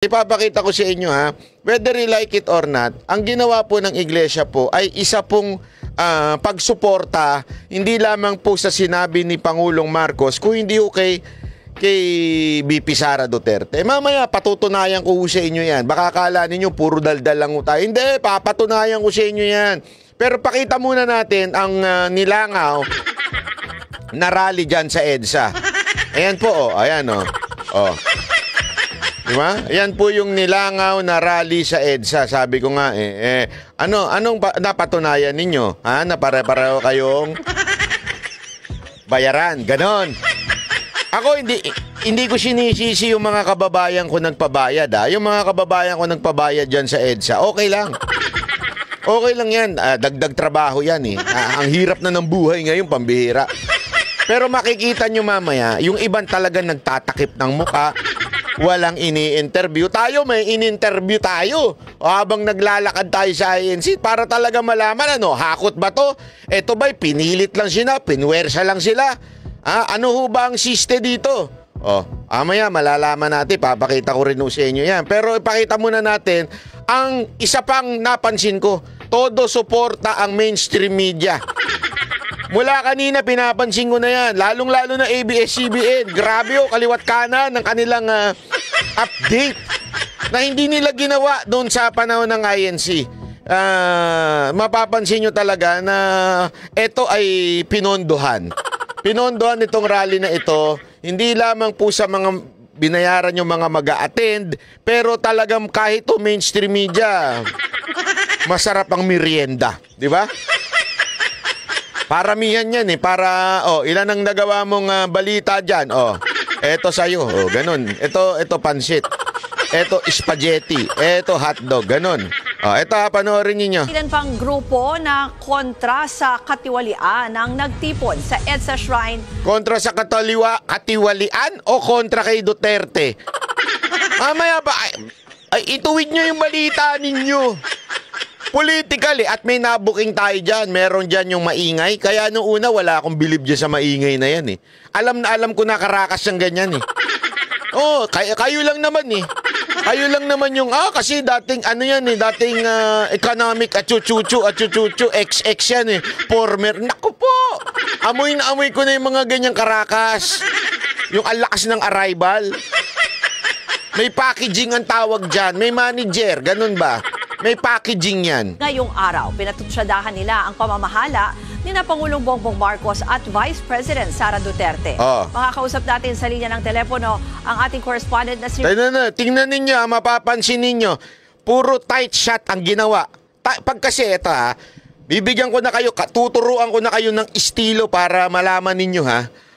Ipapakita ko sa inyo ha, whether you like it or not, ang ginawa po ng iglesia po ay isa pong pagsuporta hindi lamang po sa sinabi ni Pangulong Marcos kung hindi kay BP Sara Duterte. Mamaya patutunayan ko sa inyo yan. Baka akala ninyo puro daldal lang tayo. Hindi, papatunayan ko sa inyo yan. Pero pakita muna natin ang nilangaw na rally dyan sa EDSA. Ayan po, oh. Ayan, oh. Oh. Diba? Yan po yung nilangaw na rally sa EDSA. Sabi ko nga anong napatunayan ninyo? Ha? Na pare-pareho kayong bayaran. Ganon. Ako hindi ko sinisisi yung mga kababayan ko nagpabayad. Yung mga kababayan ko nagpabayad dyan sa EDSA. Okay lang. Okay lang yan. Dagdag trabaho yan eh. Ang hirap na ng buhay ngayon, pambihira. Pero makikita nyo mamaya, yung ibang talaga nagtatakip ng muka. Walang ini-interview. Tayo, may in-interview tayo. O habang naglalakad tayo sa INC para talaga malaman, hakot ba to? Eto ba'y pinilit lang sila? Pinwersa lang sila? Ano ho ba ang siste dito? Maya malalaman natin. Papakita ko rin sa inyo yan. Pero ipakita muna natin ang isa pang napansin ko. Todo suporta ang mainstream media. Mula kanina pinapansin ko na yan. Lalong-lalo na ABS-CBN. Grabe kaliwat kanan ng kanilang update na hindi nila ginawa doon sa panahon ng INC. Mapapansin nyo talaga na ito ay pinondohan. Pinondohan itong rally na ito. Hindi lamang po sa mga binayaran yung mga mag-a-attend, pero talagang kahit mainstream media, masarap ang merienda. Di ba? Paramihan yan eh. Para, ilan ang nagawa mong balita dyan? Eto sa'yo. Ganun. Ito pansit. Eto spaghetti. Eto hotdog. Ganun. Eto panoorin ninyo. Ilan pang grupo na kontra sa katiwalian ang nagtipon sa EDSA Shrine. Kontra sa katiwalian o kontra kay Duterte? Mamaya ba? Ituwid nyo yung balita ninyo. Political at may nabuking tayo dyan. Meron dyan yung maingay. Kaya noong una wala akong bilib dyan sa maingay na yan eh. Alam na alam ko na karakas yung ganyan eh. Kayo lang naman eh. Kayo lang naman yung, kasi dating dating economic at chuchuchu, XX yan eh. Former, naku po. Amoy na amoy ko na yung mga ganyang karakas. Yung alakas ng arrival. May packaging ang tawag dyan. May manager, ganun ba? May packaging yan. Ngayong araw, pinatutsadahan nila ang pamamahala ni na Pangulong Bongbong Marcos at Vice President Sara Duterte. Makakausap natin sa linya ng telepono ang ating correspondent na si... Tingnan ninyo, mapapansin ninyo, puro tight shot ang ginawa. Pag kasi ito bibigyan ko na kayo, tuturuan ko na kayo ng estilo para malaman ninyo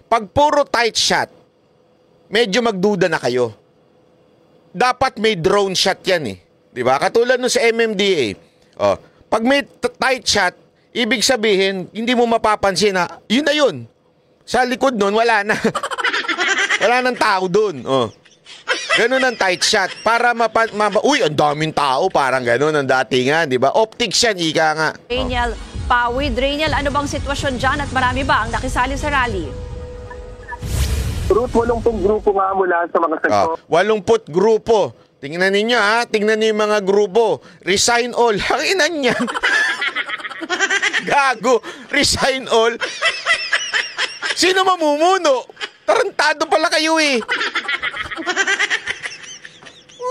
Pag puro tight shot, medyo magduda na kayo. Dapat may drone shot yan eh. Diba? Katulad nun sa MMDA. Pag may tight shot, ibig sabihin, hindi mo mapapansin na, yun na yun. Sa likod nun, wala na. Wala nang tao dun. Ganun ang tight shot. Para uy, ang daming tao. Parang ganun ang datingan. Diba? Optics yan, ika nga. Daniel Pawid. Daniel, ano bang sitwasyon dyan at marami ba ang nakisali sa rally? Ruth, 80 grupo nga mula sa mga sektor. 80 grupo. Tingnan ninyo tingnan niyo yung mga grupo. Resign all. Hanginan niyan. Gago. Resign all. Sino mamumuno? Tarantado pala kayo eh.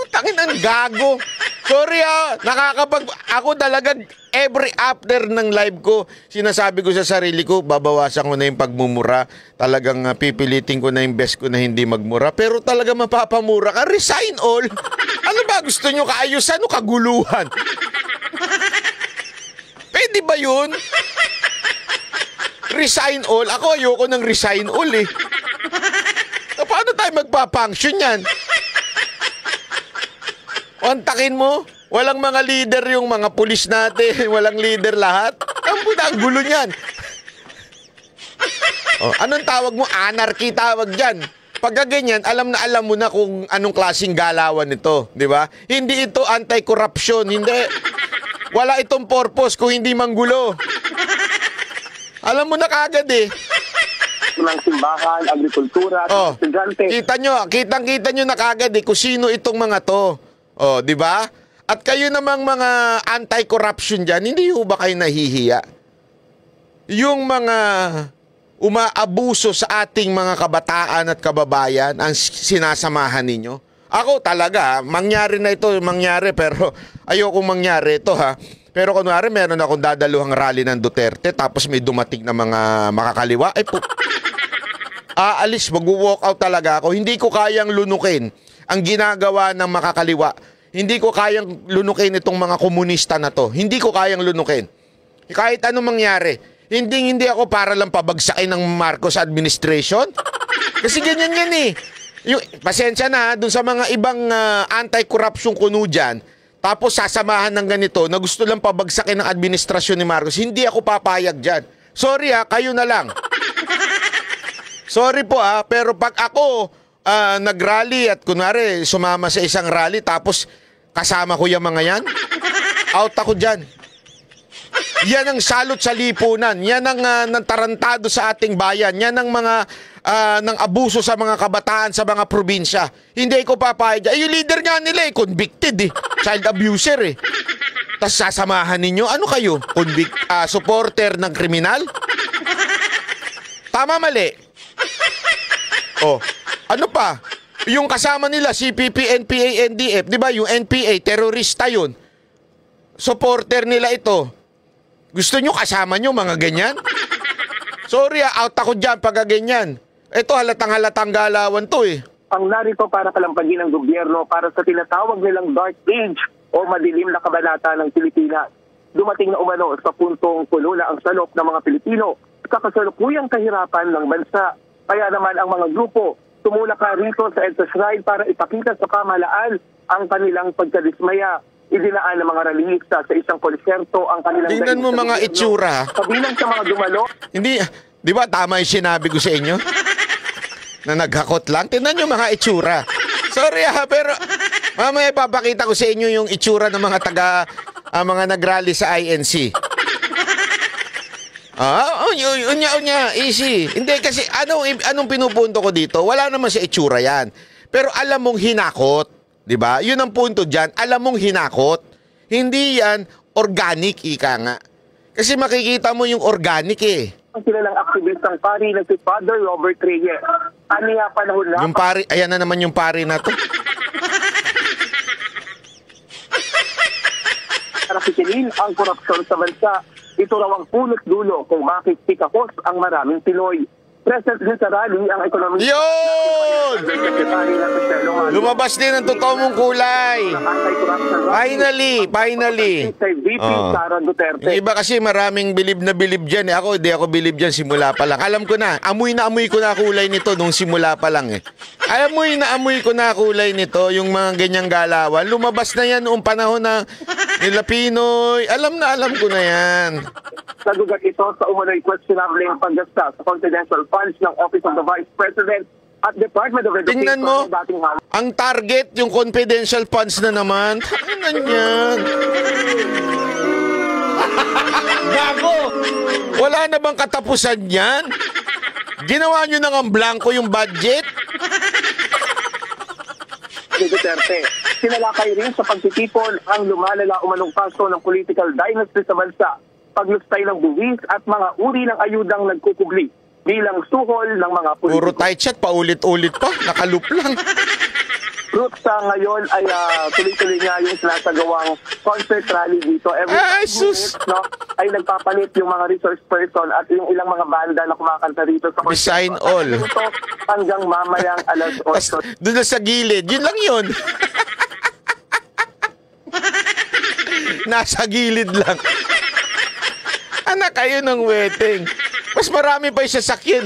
Tangin ang gago. Sorry ako talaga every after ng live ko, sinasabi ko sa sarili ko, babawasan ko na yung pagmumura. Talagang pipilitin ko na yung best ko na hindi magmura. Pero talaga mapapamura ka. Resign all. Ano ba gusto nyo? Kaayusan o kaguluhan? Pwede ba yun? Resign all? Ako ayoko ng resign all eh. Paano tayo magpa-function yan? Antakin mo? Walang mga leader yung mga pulis natin. Walang leader lahat. Ang gulo niyan. Anong tawag mo? Anarchy tawag dyan. Pagka ganyan, alam mo na kung anong klaseng galawan ito. Di ba? Hindi ito anti-corruption. Hindi. Wala itong purpose kung hindi manggulo. Alam mo na kagad eh. ng simbahan, agrikultura, Oh, estudyante. kitang-kita nyo na kagad kung sino itong mga to. Oh, di ba? At kayo namang mga anti-corruption dyan, hindi ho ba kayo nahihiya? Yung mga umaabuso sa ating mga kabataan at kababayan ang sinasamahan ninyo. Ako talaga, mangyari na ito, pero ayokong mangyari ito ha. Pero kunwari meron akong dadaluhang rally ng Duterte tapos may dumating na mga makakaliwa, aalis, mag-walk out talaga ako. Hindi ko kayang lunukin ang ginagawa ng makakaliwa. Hindi ko kayang lunukin itong mga komunista na to. Hindi ko kayang lunukin. Kahit anong mangyari. Hindi ako para lang pabagsakin ng Marcos administration. Kasi ganyan yan eh. Pasensya na dun sa mga ibang anti-corruption kuno dyan, tapos sasamahan ng ganito na gusto lang pabagsakin ng administrasyon ni Marcos. Hindi ako papayag dyan. Sorry kayo na lang. Sorry po pero pag ako nag-rally at kunwari sumama sa isang rally tapos kasama ko yung mga yan, out ako dyan. Yan ang salot sa lipunan. Yan ang tarantado sa ating bayan. Yan ang mga ng abuso sa mga kabataan sa mga probinsya. Hindi ko papayag. Yung leader nga nila convicted child abuser Tapos sasamahan ninyo. Ano kayo? Supporter ng kriminal? Tama, mali. Ano pa? Yung kasama nila, CPP, NPA, NDF. Di ba? Yung NPA, terorista yun. Supporter nila ito. Gusto nyo kasama nyo mga ganyan? Sorry out ako dyan pag ganyan. Ito halatang galawan to Ang narito para kalampagin ng gobyerno para sa tinatawag nilang dark age o madilim na kabanata ng Pilipinas. Dumating na umano sa puntong puno na ang salop ng mga Pilipino sa kasalukuyang kahirapan ng bansa. Kaya naman ang mga grupo tumulak rito sa EDSA Shrine para ipakita sa pamahalaan ang kanilang pagkadismaya. Idinaan ng mga rallyista sa isang konserto ang kanilang... Tingnan mo mga itsura. Kabilang sa mga dumalo. Hindi, di ba tama yung sinabi ko sa inyo? Na naghakot lang. Tingnan nyo mga itsura. Sorry pero mamaya papakita ko sa inyo yung itsura ng mga mga nagrally sa INC. Unya, easy. Hindi kasi anong pinupunto ko dito? Wala naman sa itsura yan. Pero alam mong hinakot. Diba? Yun ang punto dyan. Alam mong hinakot. Hindi yan organic, ika nga. Kasi makikita mo yung organic Ang kilalang aktivistang pari na si Father Robert Reyes. Aniya panahon na... Yung pari, ayan na naman yung pari na to. Para sisilin ang korupsyon sa bansa. Ito raw ang punot dulo kung bakit tikakos ang maraming Pinoy. Present din sa rally ang ekonomiya. Yun! Lumabas din ang totoo mong kulay. Finally. Kay VP Sara Duterte. Yung iba kasi maraming bilib na bilib dyan. Hindi ako bilib dyan simula pa lang. Alam ko na amoy ko na kulay nito nung simula pa lang amoy ko na kulay nito, yung mga ganyang galawan. Lumabas na yan noong panahon na nila Pinoy. Alam ko na yan. Nagugat ito sa umano'y questionable paggasta sa confidential funds ng Office of the Vice President at Department of Education. Tingnan mo, ang target, yung confidential funds na naman. Tingnan yan. Gago! Wala na bang katapusan yan? Ginawa nyo nang ang blanco yung budget? Duterte. Sinalakay rin sa pagtitipon ang lumalala umanong kaso ng political dynasty sa bansa, paglustay ng buwis at mga uri ng ayudang nagkukubli bilang suhol ng mga politiko. Puro tight shot, paulit-ulit pa, nakalup lang. Ruth, sa ngayon ay tuloy-tuloy nga yung sinasagawang concert rally dito. Every 5 minutes, ay nagpapalit yung mga resource person at yung ilang mga banda na kumakanta rito sa concert. Design all. Ito hanggang mamayang alas 8. Doon na sa gilid, yun lang yun. Nasa gilid lang. Anak kayo ng wedding. Mas marami pa yung sasakyan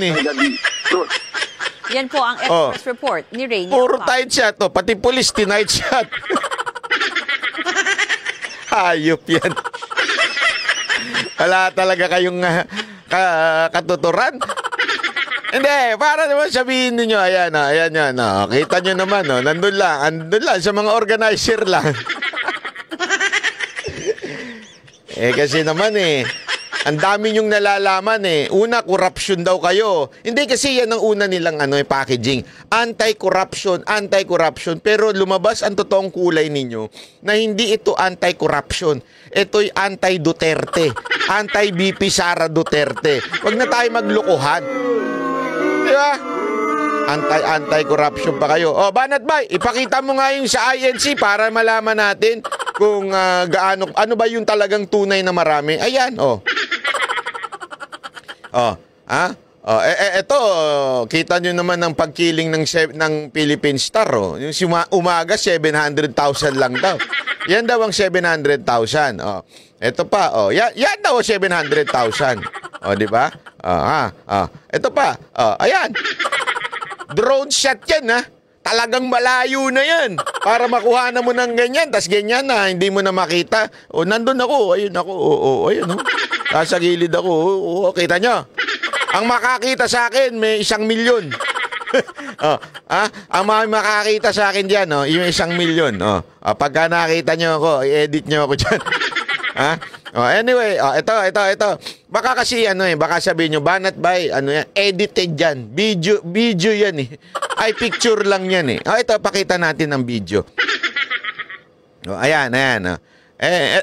Yan po ang Express report ni Rainier. Puro tight shot pati police tinight shot. Hayop yan. Wala talaga kayong katuturan. Hindi, para naman sabihin ninyo, ayan yan. Kita nyo naman, nandun lang sa mga organizer lang. Kasi naman Ang dami niyong nalalaman eh. Una, corruption daw kayo. Hindi kasi yan ang una nilang packaging. Anti-corruption. Pero lumabas ang totoong kulay ninyo na hindi ito anti-corruption. Ito'y anti-Duterte. Anti-BP Sara Duterte. Huwag na tayo maglukuhan. Di ba? Anti-corruption pa kayo. O, Banat Bay, ipakita mo nga yung sa INC para malaman natin kung ano ba yung talagang tunay na marami. Ayan, o. Eto, kita nyo naman ang pagkiling ng Philippine Star. Yung umaga, 700,000 lang daw. Yan daw ang 700,000. Ito pa, yan daw 700,000. Di ba? Ito pa, ayan. Drone shot yan, ha? Talagang malayo na yan. Para makuha na mo ng ganyan. Tas ganyan na, hindi mo na makita. Nandun ako. Ayun ako. Ayun, Nasa gilid ako. Kita nyo? Ang makakita sa akin, may 1,000,000. Ang makakita sa akin dyan, yung 1,000,000. Pagka nakita nyo ako, i-edit nyo ako dyan. Anyway, ito. Baka kasi baka sabihin nyo, Banat Bay, edited yan. Video yan eh. Ay, picture lang yan eh. Ito, pakita natin ang video. Ayan.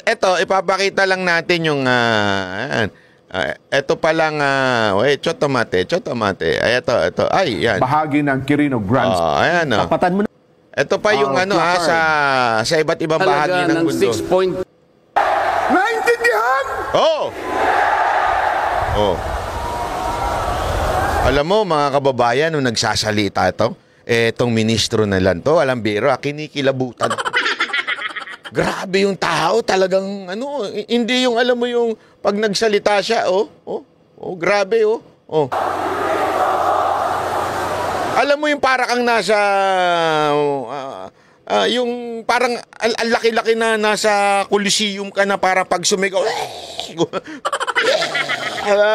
Ito, ipapakita lang natin yung, ito pa lang, wait, chotomate. Ay, ito. Ay, yan. Bahagi ng Quirino Grants. Ayan, Tapatan mo na. Ito pa yung sa iba't ibang bahagi ng mundo. Naintindihan? Alam mo, mga kababayan, nung nagsasalita itong ministro na lang to, alam biro, kinikilabutan. Grabe yung tao, talagang, hindi yung, alam mo yung, pag nagsalita siya, grabe, Alam mo yung para kang nasa, yung parang ang laki-laki na nasa Coliseum ka na para pag sumigaw.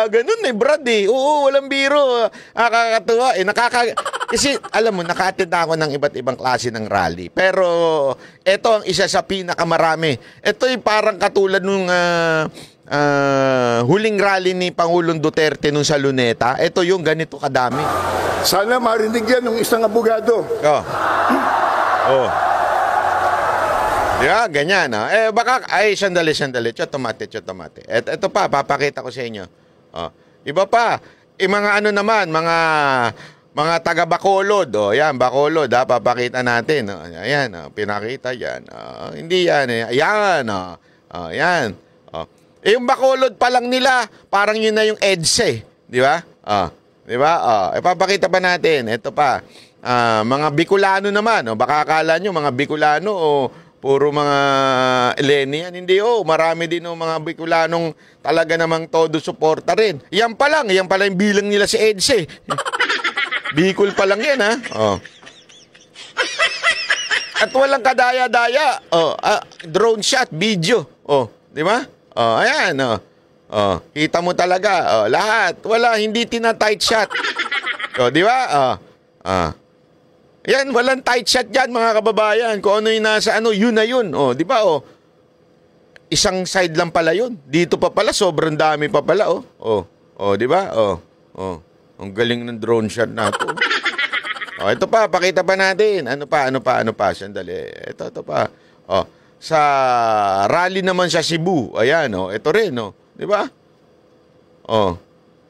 Ganun Brad Oo, walang biro. Nakakatuwa kasi alam mo, naka-attend ako ng iba't ibang klase ng rally. Pero ito ang isa sa pinakamarami. Ito'y parang katulad nung huling rally ni Pangulong Duterte nung sa Luneta. Ito yung ganito kadami. Sana marinig yan ng isang abogado. Yeah, ganyan. Baka, sandali. Chotomate. Ito pa, papakita ko sa inyo. Iba pa. Mga naman, mga taga Bacolod. Yan, Bacolod, papakita natin. Ayan, pinakita yan. Hindi yan, Ayan, yan. Yung Bacolod pa lang nila, parang yun na yung EDSA, di ba? Di ba? Ipapakita pa natin. Ito pa. Mga Bicolano naman. Baka akala nyo, mga Bicolano puro mga Eleni yan. Hindi, marami din mga Bicolanong talaga namang todo suporta rin. Yan pa lang yung bilang nila si EDSA. Bicol pa lang yan, ha? At walang kadaya-daya. Drone shot, video. Di ba? Ayan, kita mo talaga. Lahat. Wala, hindi tina-tight shot. Di ba? Yan, walang tight shot dyan, mga kababayan. Kung ano yung nasa yun na yun. Di ba? Isang side lang pala yun. Dito pa pala, sobrang dami pa pala. Di ba? Ang galing ng drone shot na ito. Ito pa, pakita pa natin. Ano pa? Sandali. Ito pa. Sa rally naman sa Cebu. Ayan, ito rin, di ba?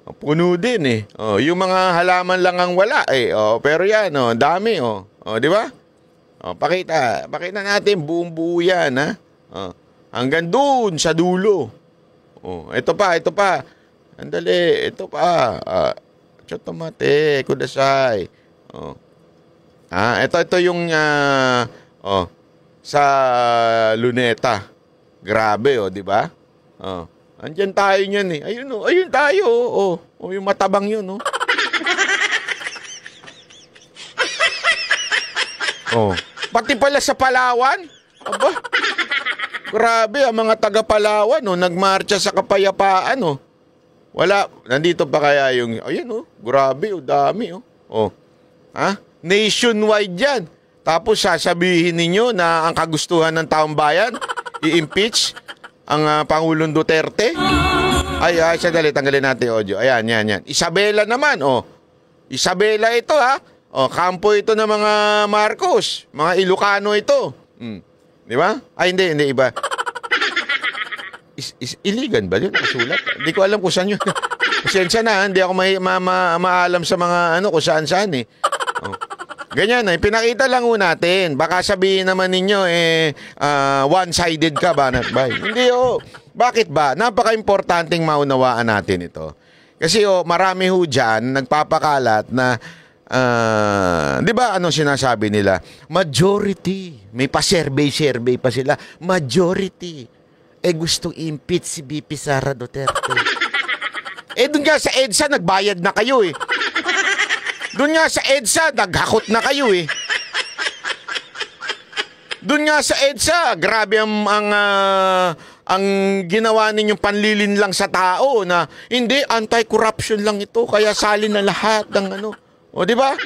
Puno din yung mga halaman lang ang wala pero yan dami di ba? Pakita natin buong buo yan hanggang doon sa dulo. Ito pa. Andali, ito pa. Chotomate, kudasay. Ito yung sa Luneta. Grabe di ba? Andyan tayo niyan Ayun tayo. Yung matabang yun, Pati pala sa Palawan. Aba. Grabe, ang mga taga Palawan, nagmarcha sa kapayapaan, Wala, nandito pa kaya yung, grabe, dami, Nationwide yan. Tapos sasabihin ninyo na ang kagustuhan ng taong bayan, i-impeach ang Pangulong Duterte. Ay, sandali, tanggalin natin yung audio. Ayan, yan. Isabela naman, oh. Isabela ito, ha? Oh, kampo ito ng mga Marcos. Mga Ilocano ito. Di ba? Ay, hindi, iba. Iligan ba yun? Nakasulat? Hindi ko alam kung saan yun. Pasensya na, hindi ako maalam sa mga kung saan-saan eh. Oh. Ganyan na, pinakita lang natin. Baka sabihin naman ninyo, one-sided ka ba? Hindi, Bakit ba? Napaka-importanting maunawaan natin ito. Kasi marami dyan, nagpapakalat na, di ba sinasabi nila? Majority. May pa-survey pa sila. Majority. Gustong impeach si VP Sara Duterte. Doon nga sa EDSA, nagbayad na kayo eh. Doon nga sa EDSA, naghakot na kayo eh. Doon nga sa EDSA, grabe ang ginawa ninyong panlilin lang sa tao na hindi, anti-corruption lang ito, kaya salin na lahat ng O, di ba?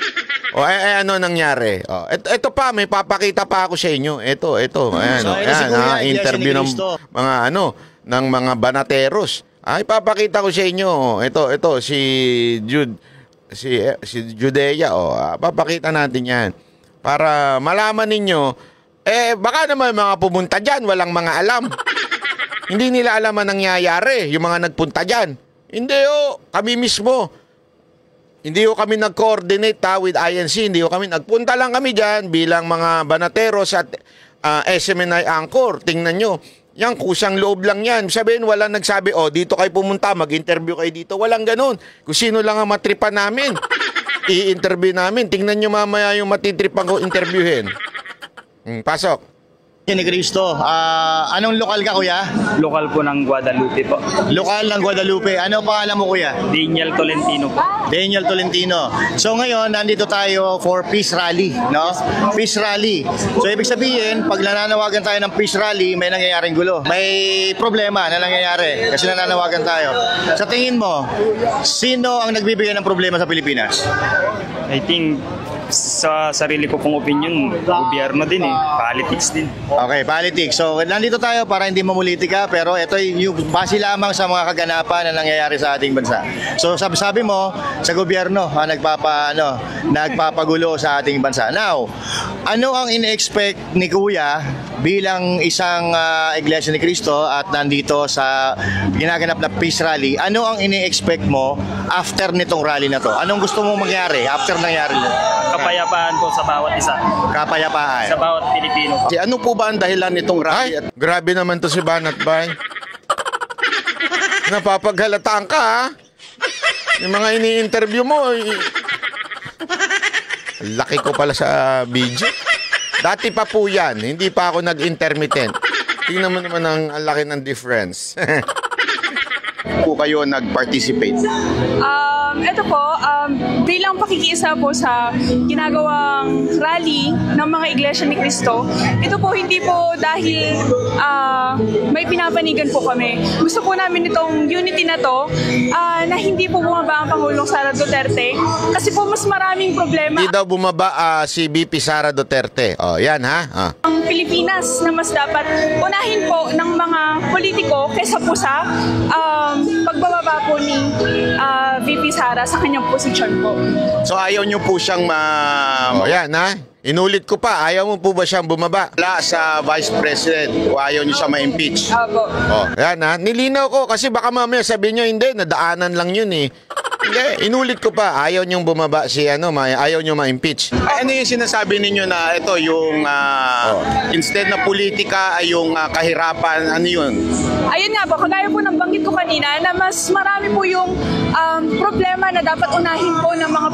Ano nangyari? Ito pa, may papakita pa ako sa inyo. Ito. Ayan, interview ng mga ng mga banateros. Papakita ko sa inyo. Ito si Judea. Papakita natin 'yan para malaman ninyo. Baka naman mga pumunta diyan, walang mga alam. Hindi nila alam ang nangyayari, yung mga nagpunta diyan. Hindi kami mismo. Hindi kami nag-coordinate with INC, hindi kami nagpunta lang kami diyan bilang mga banateros at SMNI Anchor. Tingnan nyo, yan kusang loob lang yan. Sabihin, wala nagsabi, dito kayo pumunta, mag-interview kayo dito. Walang ganun. Kung sino lang ang matripan namin, i-interview namin. Tingnan nyo mamaya yung matitripan ko interviewin. Pasok. Ni Cristo, anong lokal ka kuya? Lokal po ng Guadalupe po. Lokal ng Guadalupe. Ano pangalan mo kuya? Daniel Tolentino po. Daniel Tolentino. So ngayon, nandito tayo for peace rally, no? Peace rally. So ibig sabihin, pag nananawagan tayo ng peace rally, may nangyayaring gulo. May problema na nangyayari kasi nananawagan tayo. Sa tingin mo, sino ang nagbibigay ng problema sa Pilipinas? I think sa sarili ko pong opinion, gobyerno din politics din. Okay, politics. So, nandito tayo para hindi mamulitika, pero ito yung base lamang sa mga kaganapan na nangyayari sa ating bansa. So, sabi mo, sa gobyerno, nagpapagulo sa ating bansa. Now, ano ang ine-expect ni Kuya bilang isang Iglesia ni Cristo at nandito sa ginaganap na peace rally? Ano ang ine-expect mo after nitong rally na to? Anong gusto mong mangyari after nangyari nito? Kapayapaan po sa bawat isa. Kapayapaan. Sa bawat Pilipino po. Ano po ba ang dahilan nitong rally? Grabe naman to si Banat Bay. Napapaghalataan ka, ha? Yung mga ini-interview mo, laki ko pala sa video. Dati pa po yan, hindi pa ako nag-intermittent. Tingnan mo naman ang laki ng difference. Po kayo nag-participate? Ito po, bilang pakikiisa po sa ginagawang rally ng mga Iglesia ni Cristo, ito po hindi po dahil may pinapanigan po kami. Gusto po namin itong unity na to na hindi po bumaba ang Pangulong Sara Duterte kasi po mas maraming problema. Hindi daw bumaba si VP Sara Duterte. Yan ha. Ang Pilipinas na mas dapat unahin po ng mga politiko kaysa po sa pagbababa po ni VP Sara sa kanyang posisyon po. So ayaw nyo po siyang yan ha. Inulit ko pa, ayaw mo po ba siyang bumaba? wala sa Vice President o ayaw nyo siya ma-impeach? Opo. Yan ha. Nilinaw ko kasi baka mamaya sabihin nyo hindi, nadaanan lang yun eh. Hindi, inulit ko pa, ayaw nyong bumaba si ayaw nyo ma-impeach. Ano yung sinasabi ninyo na ito yung instead na politika ay yung kahirapan, ano yun? Ayun nga po, kagaya po ng banggit ko kanina na mas marami po yung problema na dapat unahin po ng mga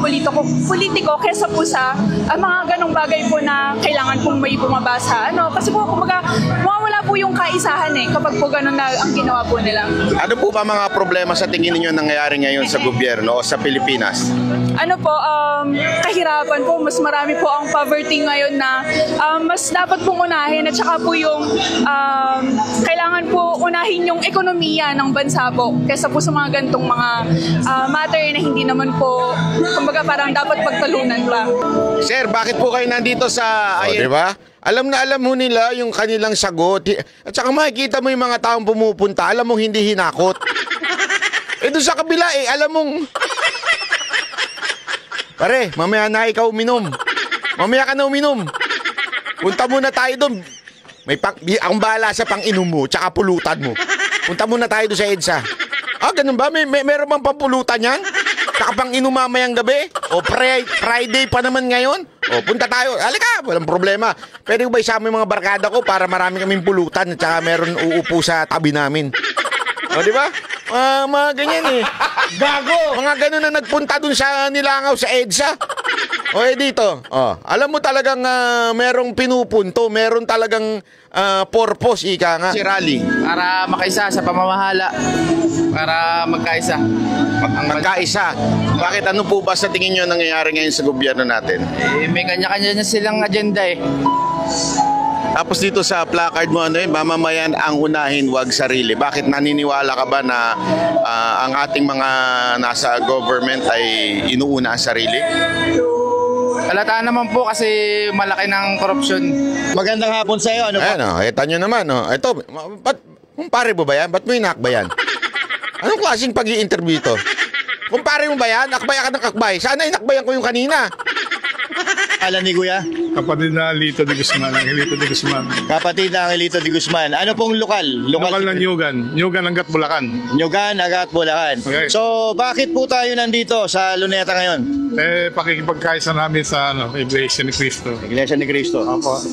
politiko kesa po sa mga ganong bagay po na kailangan pong may bumabasa. Kasi po, kumbaga, mawawala po yung kaisahan kapag po ganon na ang ginawa po nila. Ano po ba mga problema sa tingin ninyo nangyayari ngayon sa gobyerno o sa Pilipinas? Kahirapan po, mas marami po ang poverty ngayon na mas dapat pong unahin at saka po yung kailangan po unahin yung ekonomiya ng bansa po kaysa po sa mga gantong mga matter na hindi naman po, kumbaga parang dapat pagtalunan pa. Sir, bakit po kayo nandito sa Diba? Alam na alam mo nila yung kanilang sagot. At saka makikita mo yung mga taong pumupunta, alam mo hindi hinakot. Doon sa kabila alam mong... Pare, mamaya na ikaw uminom. Mamaya ka na uminom. Punta muna tayo doon. Akong bahala sa pang-inom mo, tsaka pulutan mo. Punta muna tayo doon sa EDSA. Ganun ba? Meron bang pampulutan yan? Tsaka pang-inom mamayang gabi? O Friday pa naman ngayon? O punta tayo. Halika, walang problema. Pwede ko ba isama yung mga barkada ko para marami kaming pulutan at tsaka meron uupo sa tabi namin? O, di ba? Mga ganyan Gago! Mga ganun na nagpunta dun sa Nilangaw sa EDSA. O dito, alam mo talagang merong pinupunto, meron talagang purpose, ika nga. Si rally, para makaisa sa pamamahala, para magkaisa. Magkaisa. Bakit ano po ba sa tingin nyo nangyayari ngayon sa gobyerno natin? May kanya-kanya na silang agenda Tapos dito sa placard mo, mamamayan ang unahin, wag sarili. Bakit naniniwala ka ba na ang ating mga nasa government ay inuuna ang sarili? Halata naman po kasi malaki ng korupsyon. Magandang hapon sa iyo. Ano pa? Kita nyo naman. Ito, kumpare mo ba yan? Ba't mo inakba yan? Anong klaseng pag-i-interview ito? Kumpare mo ba yan? Akbay ka ng akbay. Sana inakbayan ko yung kanina. Alam ni Kuya? Kapatid na Lito de Guzman, Angelito de Guzman. Kapatid na Angelito de Guzman. Ano pong lokal? Lokal na Nyugan. Nyugan hanggat Bulacan. Nyugan, Agat, Bulacan. Okay. So, bakit po tayo nandito sa Luneta ngayon? Pakikipagkaisa namin sa Iglesia ni Cristo. Iglesia ni Cristo. Opo.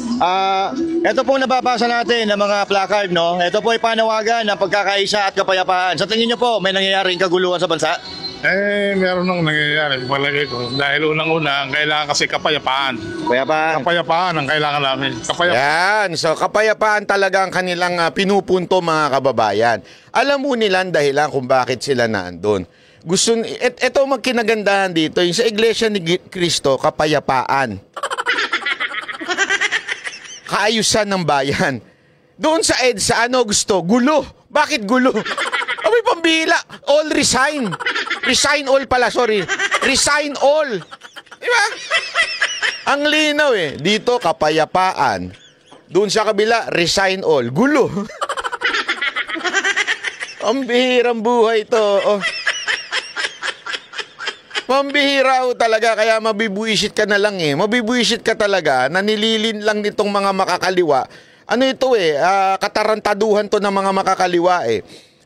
Ito pong nababasa natin ng mga placard, no? Ito po ay panawagan ng pagkakaisa at kapayapaan. Sa tingin niyo po, may nangyayaring kaguluhan sa bansa? Meron nang nangyayari, palagay ko. Dahil unang-una, ang kailangan kasi kapayapaan. Kapayapaan ang kailangan namin. Yan. So, kapayapaan talaga ang kanilang pinupunto, mga kababayan. Alam mo nilang dahilan kung bakit sila naandun. Ito magkinagandahan dito. Yung sa Iglesia ni Cristo, kapayapaan. Kaayusan ng bayan. Doon sa EDSA, ano gusto? Gulo. Bakit gulo? May pambihila. All resign. Resign all pala, sorry. Resign all. Diba? Ang linaw Dito, kapayapaan. Doon sa kabila, resign all. Gulo. Ang bihirang buhay to. Pambihira talaga, kaya mabibuisit ka na lang Mabibuisit ka talaga na nililin lang nitong mga makakaliwa. Ano ito katarantaduhan to ng mga makakaliwa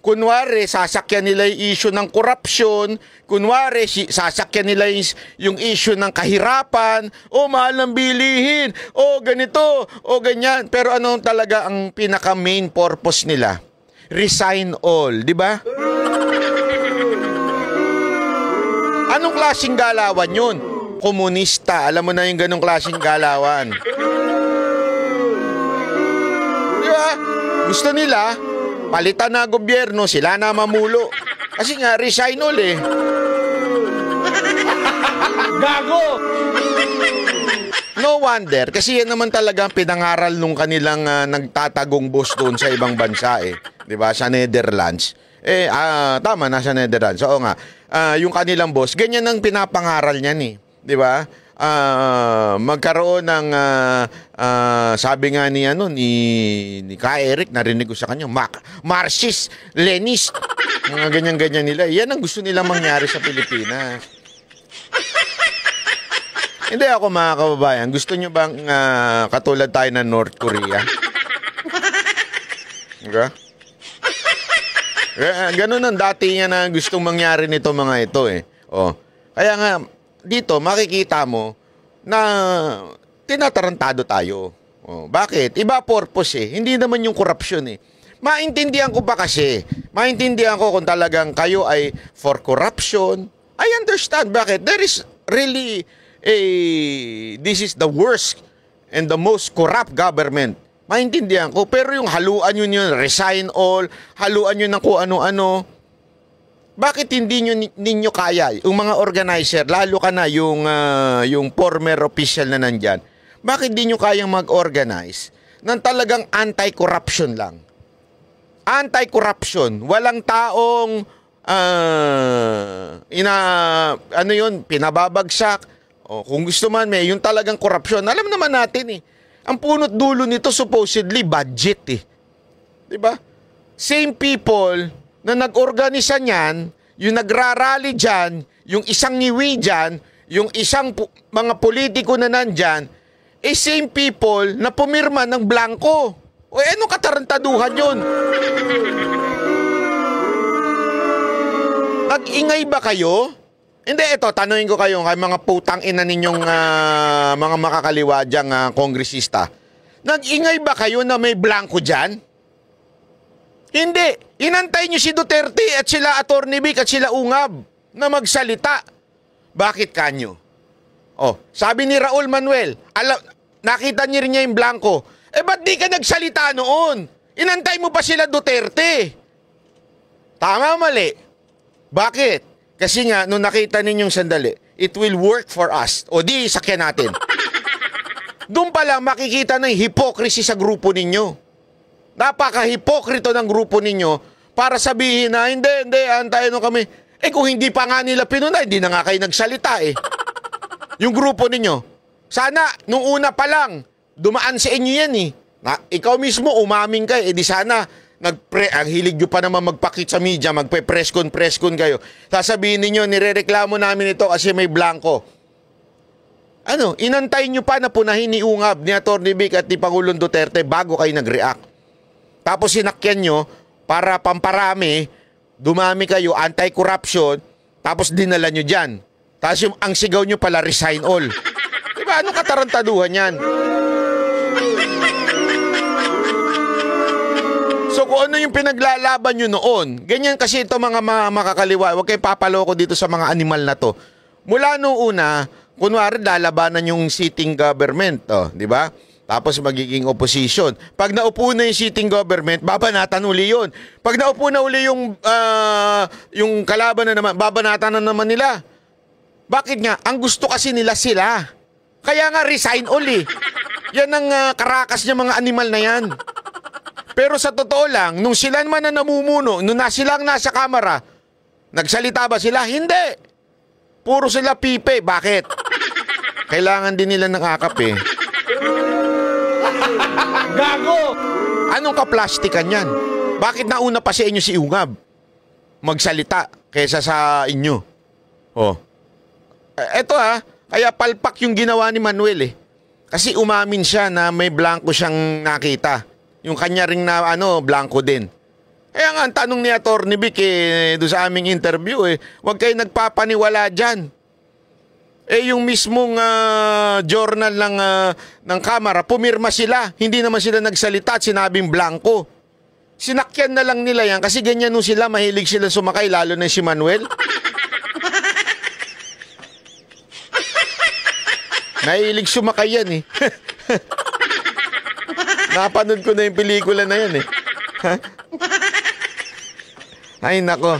Kunwari, sasakyan nila yung issue ng korupsyon. Kunwari, sasakyan nila yung issue ng kahirapan. Mahal ng bilihin. Ganito. Ganyan. Pero ano talaga ang pinaka-main purpose nila? Resign all. Di ba? Anong klaseng galawan yun? Komunista. Alam mo na yung ganong klaseng galawan. Di ba? Gusto nila palitan na gobyerno, sila na mamulo. Kasi nga, resign all Gago! No wonder, kasi yan naman talaga pinangaral nung kanilang nagtatagong boss doon sa ibang bansa Diba? Sa Netherlands. Tama, nasa Netherlands. Oo nga. Yung kanilang boss, ganyan ang pinapangaral niyan Diba? Magkaroon ng sabi nga ni Ka Eric, narinig ko sa kanya, Marxist, Leninist, mga ganyan-ganyan nila. Yan ang gusto nilang mangyari sa Pilipinas. Hindi ako, mga kababayan, gusto nyo bang katulad tayo ng North Korea? Okay? Ganun ang dati nga na gustong mangyari nito mga ito Kaya nga dito makikita mo na tinatarantado tayo. Bakit? Iba purpose Hindi naman yung korupsyon Maintindihan ko pa kasi. Maintindihan ko kung talagang kayo ay for corruption. I understand. Bakit? There is really this is the worst and the most corrupt government. Maintindihan ko. Pero yung haluan yun, resign all, haluan yun ng kung ano-ano. Bakit hindi ninyo kaya, yung mga organizer, lalo ka na yung former official na nandyan, bakit di nyo kayang mag-organize ng talagang anti-corruption lang? Anti-corruption. Walang taong pinababagsak. Kung gusto man yung talagang corruption. Alam naman natin ang punot dulo nito supposedly budget Diba? Same people na nag-organisa niyan, yung nagrarally dyan, yung isang ngiwi dyan, yung isang mga politiko na nandyan, same people na pumirma ng blanco. O anong katarantaduhan yun? Nag-ingay ba kayo? Hindi, ito, tanungin ko kayo, kay mga putang ina ninyong mga makakaliwa dyang kongresista. Nag-ingay ba kayo na may blanco dyan? Hindi. Inantay nyo si Duterte at sila Atty. Vic at sila Ungab na magsalita. Bakit kanyo? Oh, sabi ni Raul Manuel, nakita niyo rin niya yung blanco. Ba't di ka nagsalita noon? Inantay mo pa sila Duterte. Tama, mali. Bakit? Kasi nga, nung nakita ninyong sandali, it will work for us. O di, sakyan natin. Doon pa lang makikita ng hypocrisy sa grupo ninyo. Napaka-hipokrito ng grupo ninyo para sabihin na, hindi, antayin nyo kami. Kung hindi pa nga nila pinunay, hindi na nga kayo nagsalita Yung grupo ninyo. Sana, nung una pa lang, dumaan sa inyo yan ikaw mismo, umaming ka di sana, ang hilig nyo pa naman magpakit sa media, magpe-press con kayo. Sasabihin ninyo, nirereklamo namin ito kasi may blanco. Inantay nyo pa na punahin ni Ungab, ni Atty. Vic at ni Pangulong Duterte bago kayo nag-react. Tapos sinakyan nyo para pamparami, dumami kayo, anti-corruption, tapos dinala nyo dyan. Tapos ang sigaw nyo pala, resign all. Diba, anong katarantaduhan yan? So kung ano yung pinaglalaban nyo noon, ganyan kasi ito mga makakaliwa, huwag kayo papaloko dito sa mga animal na to. Mula noong una, kunwari lalabanan yung sitting government, di ba? Tapos magiging opposition. Pag naupo na yung sitting government, babanatan uli yun. Pag naupo na uli yung kalaban na naman, babanatan na naman nila. Bakit nga? Ang gusto kasi nila sila. Kaya nga resign uli. Yan ang karakas niya mga animal na yan. Pero sa totoo lang, nung sila naman na namumuno, nung silang nasa kamera, nagsalita ba sila? Hindi. Puro sila pipe. Bakit? Kailangan din nila ng akap Gago! Anong kaplastikan yan? Bakit nauna pa sa inyo si Ungab magsalita kaysa sa inyo? Eto kaya palpak yung ginawa ni Manuel Kasi umamin siya na may blanco siyang nakita. Yung kanya ring na blanco din. Kaya nga ang tanong ni Atty. Vic doon sa aming interview huwag kayo nagpapaniwala dyan. Yung mismong journal ng Kamara, pumirma sila. Hindi naman sila nagsalita at sinabing blanco. Sinakyan na lang nila yan kasi ganyan nung sila, mahilig sila sumakay, lalo na si Manuel. Mahilig sumakay yan Napanood ko na yung pelikula na yan Ay nako.